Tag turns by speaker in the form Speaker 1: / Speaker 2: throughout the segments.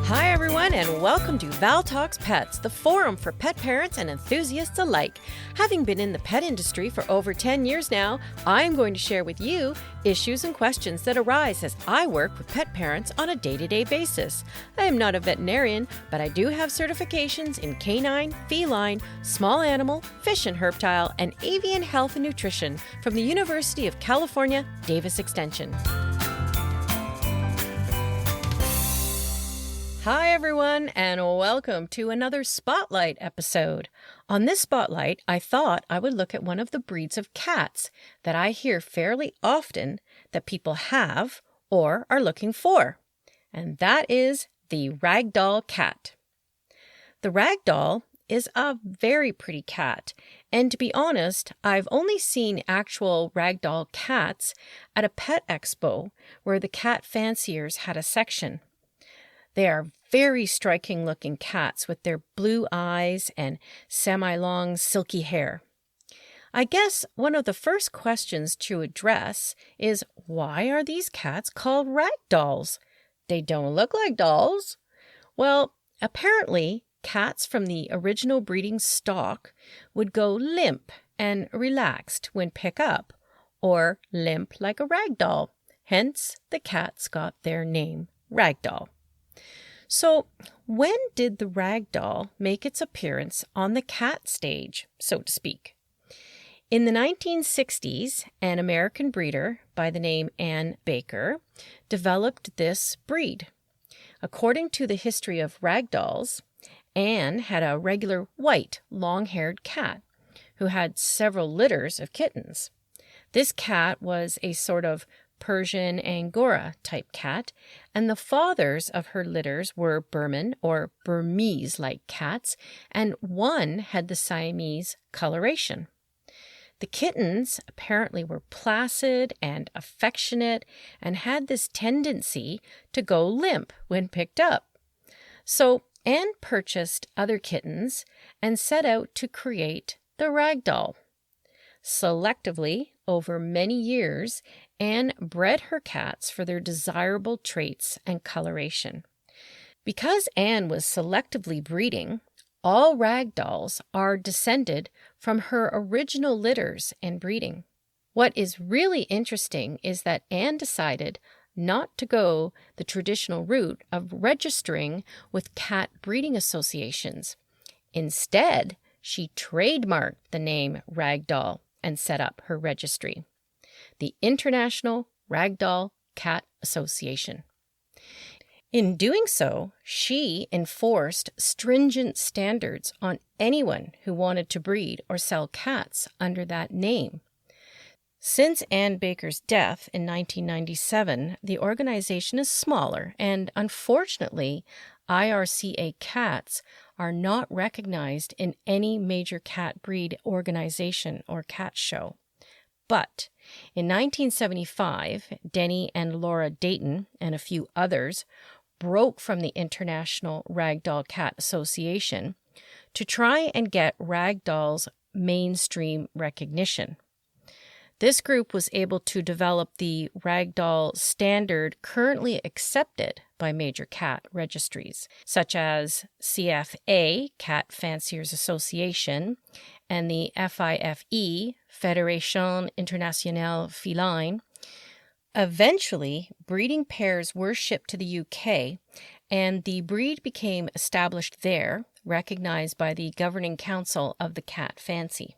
Speaker 1: Hi everyone, and welcome to Val Talks Pets, the forum for pet parents and enthusiasts alike. Having been in the pet industry for over 10 years now, I am going to share with you issues and questions that arise as I work with pet parents on a day-to-day basis. I am not a veterinarian, but I do have certifications in canine, feline, small animal, fish and herptile, and avian health and nutrition from the University of California, Davis Extension. Hi everyone, and welcome to another Spotlight episode. On this Spotlight, I thought I would look at one of the breeds of cats that I hear fairly often that people have or are looking for, and that is the Ragdoll Cat. The Ragdoll is a very pretty cat, and to be honest, I've only seen actual Ragdoll cats at a pet expo where the cat fanciers had a section. They are very striking looking cats with their blue eyes and semi-long silky hair. I guess one of the first questions to address is, why are these cats called ragdolls? They don't look like dolls. Well, apparently cats from the original breeding stock would go limp and relaxed when picked up, or limp like a ragdoll. Hence, the cats got their name, Ragdoll. So, when did the ragdoll make its appearance on the cat stage, so to speak? In the 1960s, an American breeder by the name Ann Baker developed this breed. According to the history of ragdolls, Ann had a regular white, long-haired cat who had several litters of kittens. This cat was a sort of Persian Angora type cat, and the fathers of her litters were Burman or Burmese-like cats, and one had the Siamese coloration. The kittens apparently were placid and affectionate and had this tendency to go limp when picked up. So Anne purchased other kittens and set out to create the Ragdoll. Selectively, over many years, Anne bred her cats for their desirable traits and coloration. Because Anne was selectively breeding, all ragdolls are descended from her original litters and breeding. What is really interesting is that Anne decided not to go the traditional route of registering with cat breeding associations. Instead, she trademarked the name Ragdoll and set up her registry, the International Ragdoll Cat Association. In doing so, she enforced stringent standards on anyone who wanted to breed or sell cats under that name. Since Ann Baker's death in 1997, the organization is smaller, and unfortunately, IRCA cats are not recognized in any major cat breed organization or cat show. But in 1975, Denny and Laura Dayton and a few others broke from the International Ragdoll Cat Association to try and get ragdolls mainstream recognition. This group was able to develop the ragdoll standard currently accepted by major cat registries, such as CFA, Cat Fanciers Association, and the FIFE, Fédération Internationale Feline. Eventually, breeding pairs were shipped to the UK, and the breed became established there, recognized by the governing council of the cat fancy.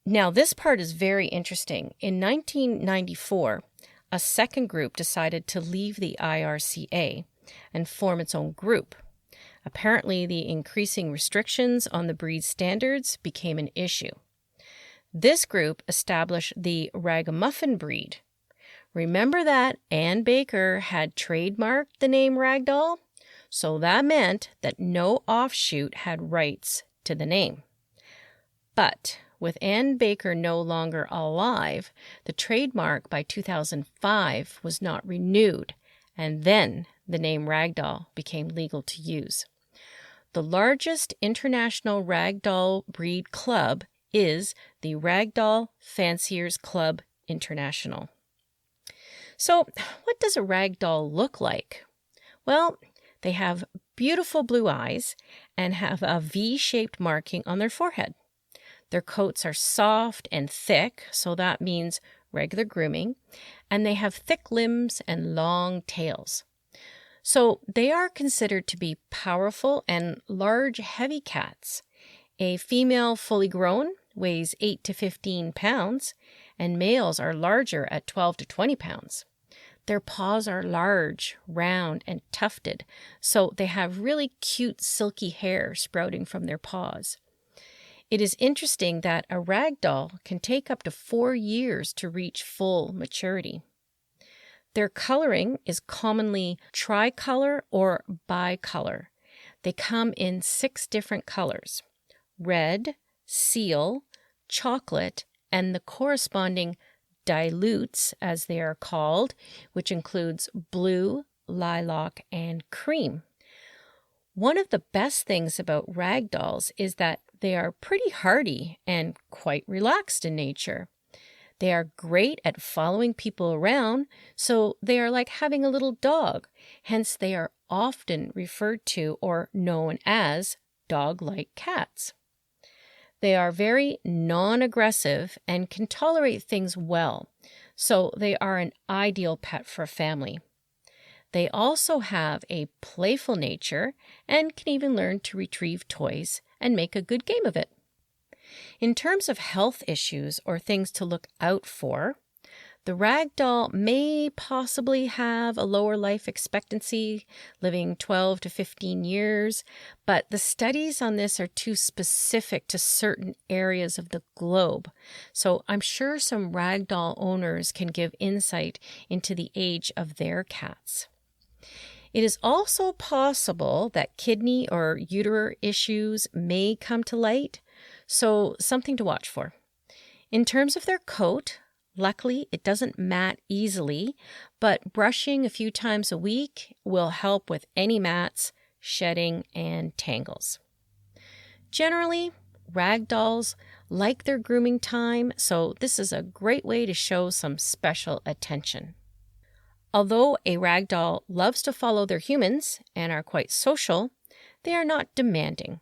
Speaker 1: Now, this part is very interesting. In 1994, a second group decided to leave the IRCA and form its own group. Apparently, the increasing restrictions on the breed standards became an issue. This group established the Ragamuffin breed. Remember that Ann Baker had trademarked the name Ragdoll? So that meant that no offshoot had rights to the name. But with Ann Baker no longer alive, the trademark by 2005 was not renewed, and then the name Ragdoll became legal to use. The largest international ragdoll breed club is the Ragdoll Fanciers Club International. So, what does a ragdoll look like? Well, They have beautiful blue eyes and have a V-shaped marking on their forehead. Their coats are soft and thick, so that means regular grooming, and they have thick limbs and long tails. So they are considered to be powerful and large, heavy cats. A female fully grown weighs 8 to 15 pounds, and males are larger at 12 to 20 pounds. Their paws are large, round, and tufted, so they have really cute silky hair sprouting from their paws. It is interesting that a ragdoll can take up to 4 years to reach full maturity. Their coloring is commonly tricolor or bicolor. They come in 6 different colors: red, seal, chocolate, and the corresponding dilutes, as they are called, which includes blue, lilac, and cream. One of the best things about ragdolls is that they are pretty hardy and quite relaxed in nature. They are great at following people around, so they are like having a little dog. Hence, they are often referred to or known as dog-like cats. They are very non-aggressive and can tolerate things well, so they are an ideal pet for a family. They also have a playful nature and can even learn to retrieve toys and make a good game of it. In terms of health issues or things to look out for, the ragdoll may possibly have a lower life expectancy, living 12 to 15 years, but the studies on this are too specific to certain areas of the globe. So I'm sure some ragdoll owners can give insight into the age of their cats. It is also possible that kidney or uterine issues may come to light, so something to watch for. In terms of their coat, luckily it doesn't mat easily, but brushing a few times a week will help with any mats, shedding, and tangles. Generally, ragdolls like their grooming time, so this is a great way to show some special attention. Although a ragdoll loves to follow their humans and are quite social, they are not demanding.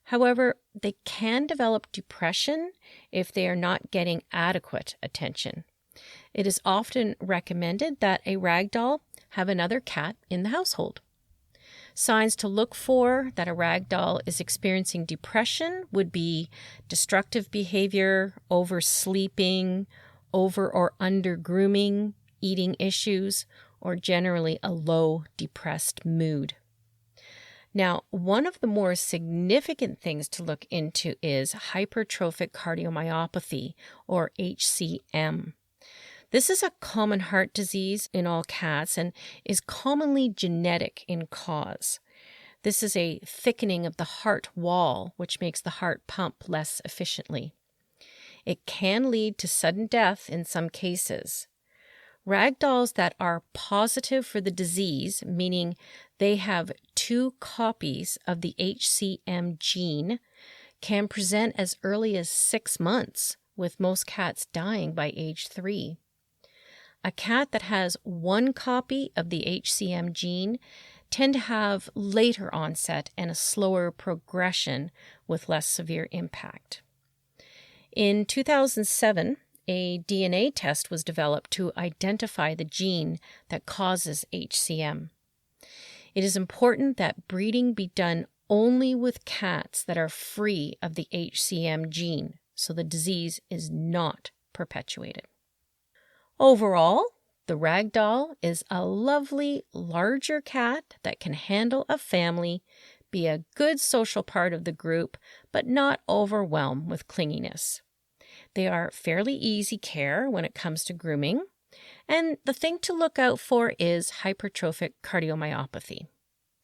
Speaker 1: However, they can develop depression if they are not getting adequate attention. It is often recommended that a ragdoll have another cat in the household. Signs to look for that a ragdoll is experiencing depression would be destructive behavior, oversleeping, over or under grooming, eating issues, or generally a low, depressed mood. Now, one of the more significant things to look into is hypertrophic cardiomyopathy, or HCM. This is a common heart disease in all cats and is commonly genetic in cause. This is a thickening of the heart wall, which makes the heart pump less efficiently. It can lead to sudden death in some cases. Ragdolls that are positive for the disease, meaning they have 2 copies of the HCM gene, can present as early as 6 months, with most cats dying by age 3. A cat that has 1 copy of the HCM gene tend to have later onset and a slower progression with less severe impact. In 2007, a DNA test was developed to identify the gene that causes HCM. It is important that breeding be done only with cats that are free of the HCM gene, so the disease is not perpetuated. Overall, the ragdoll is a lovely, larger cat that can handle a family, be a good social part of the group, but not overwhelm with clinginess. They are fairly easy care when it comes to grooming, and the thing to look out for is hypertrophic cardiomyopathy.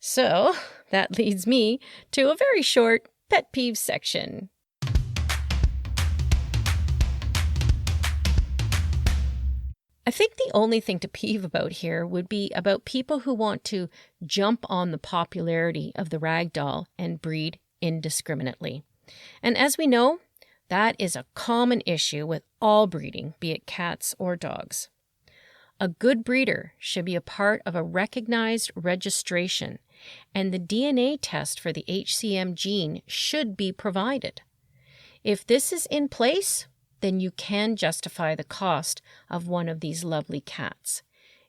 Speaker 1: So that leads me to a very short pet peeve section. I think the only thing to peeve about here would be about people who want to jump on the popularity of the ragdoll and breed indiscriminately. And as we know, that is a common issue with all breeding, be it cats or dogs. A good breeder should be a part of a recognized registration and the DNA test for the HCM gene should be provided. If this is in place, then you can justify the cost of one of these lovely cats.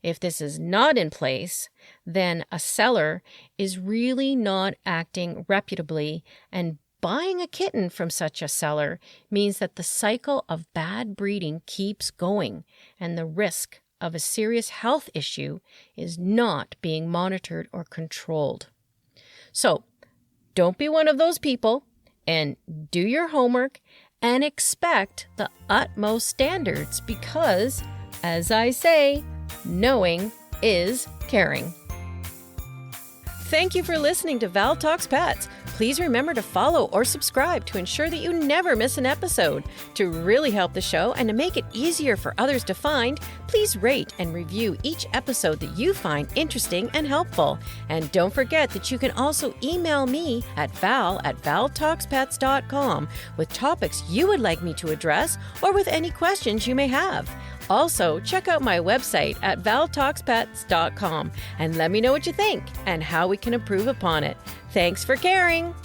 Speaker 1: If this is not in place, then a seller is really not acting reputably, and buying a kitten from such a seller means that the cycle of bad breeding keeps going, and the risk of a serious health issue is not being monitored or controlled. So, don't be one of those people, and do your homework and expect the utmost standards because, as I say, knowing is caring. Thank you for listening to Val Talks Pets. Please remember to follow or subscribe to ensure that you never miss an episode. To really help the show and to make it easier for others to find, please rate and review each episode that you find interesting and helpful. And don't forget that you can also email me at val@valtalkspets.com with topics you would like me to address or with any questions you may have. Also, check out my website at valtalkspets.com and let me know what you think and how we can improve upon it. Thanks for caring.